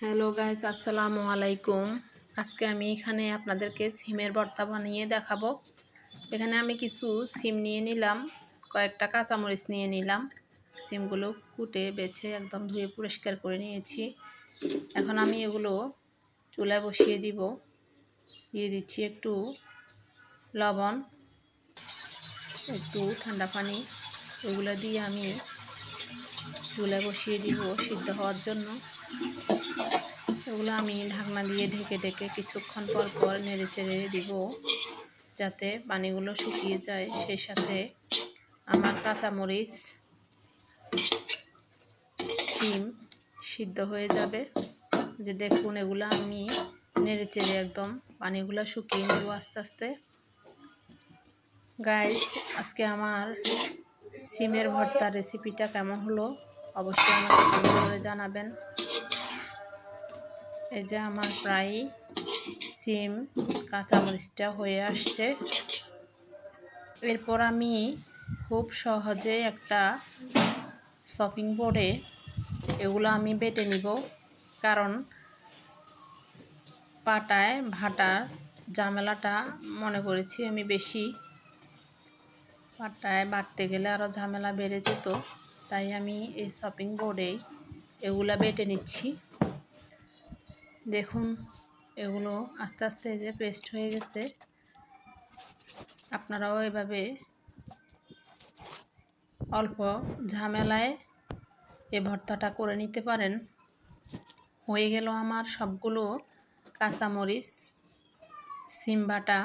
Hello guys, আসসালামু আলাইকুম। আজকে আমি এখানে আপনাদেরকে সিমের ভর্তা বানিয়ে দেখাবো। এখানে আমি কিছু সিম নিয়ে নিলাম, কয়েকটা কাঁচামরিচ নিয়ে নিলাম। সিমগুলো কুটে বেছে একদম ধুয়ে পরিষ্কার করে নিয়েছি। এখন আমি এগুলো চুলায় বসিয়ে দিয়ে দিচ্ছি একটু লবণ, একটু ঠান্ডা পানি। এগুলো দিয়ে আমি চুলায় বসিয়ে দিব সিদ্ধ হওয়ার জন্য। এগুলো আমি ঢাকনা দিয়ে ঢেকে কিছুক্ষণ পর নেড়ে চেড়ে দিব, যাতে পানিগুলো শুকিয়ে যায়। সেই সাথে আমার কাঁচামরিচ, সিম সিদ্ধ হয়ে যাবে। যে দেখুন, এগুলো আমি নেড়ে চেড়ে একদম পানিগুলো শুকিয়ে নেব আস্তে আস্তে। গাইস, আজকে আমার সিমের ভর্তার রেসিপিটা কেমন হলো অবশ্যই আমাকে কমেন্ট করে জানাবেন। এই যে আমার প্রায় সিম কাঁচামরিচটা হয়ে আসছে। এরপর আমি খুব সহজে একটা চপিং বোর্ডে এগুলো আমি বেটে নিব, কারণ পাটায় ভাটার ঝামেলাটা মনে করেছি আমি বেশি। পাটায় বাটতে গেলে আরও ঝামেলা বেড়ে যেত, তাই আমি এই চপিং বোর্ডেই এগুলা বেটে নিচ্ছি। দেখুন, এগুলো আস্তে আস্তে যে পেস্ট হয়ে গেছে। আপনারাও এভাবে অল্প ঝামেলায় এ ভর্তাটা করে নিতে পারেন। হয়ে গেল আমার সবগুলো কাঁচামরিচ, সিম বাটা।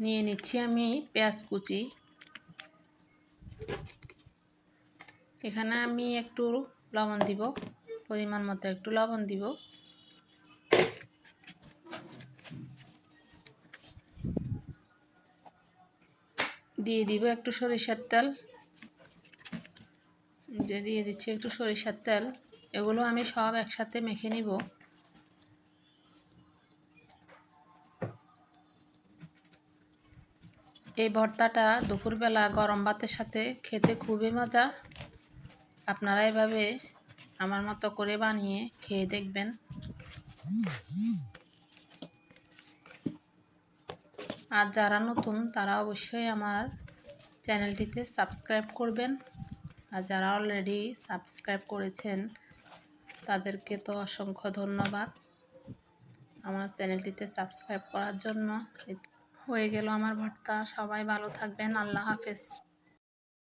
নিয়ে নিচ্ছি আমি পেঁয়াজ কুচি। এখানে আমি একটু লবণ দিব, পরিমাণ মতো একটু লবণ দিব। দিয়ে দিব একটু সরিষার তেল। দিয়ে দিচ্ছি একটু সরিষার তেল। এগুলো আমি সব একসাথে মেখে নিব। এই ভর্তাটা দুপুরবেলা গরম ভাতের সাথে খেতে খুবই মজা। আপনারা এভাবে আমার মতো করে বানিয়ে খেয়ে দেখবেন। আর যারা নতুন তারা অবশ্যই আমার চ্যানেলটিতে সাবস্ক্রাইব করবেন। আর যারা অলরেডি সাবস্ক্রাইব করেছেন তাদেরকে তো অসংখ্য ধন্যবাদ আমার চ্যানেলটিতে সাবস্ক্রাইব করার জন্য। হয়ে গেল আমার ভর্তা। সবাই ভালো থাকবেন। আল্লাহ হাফেজ।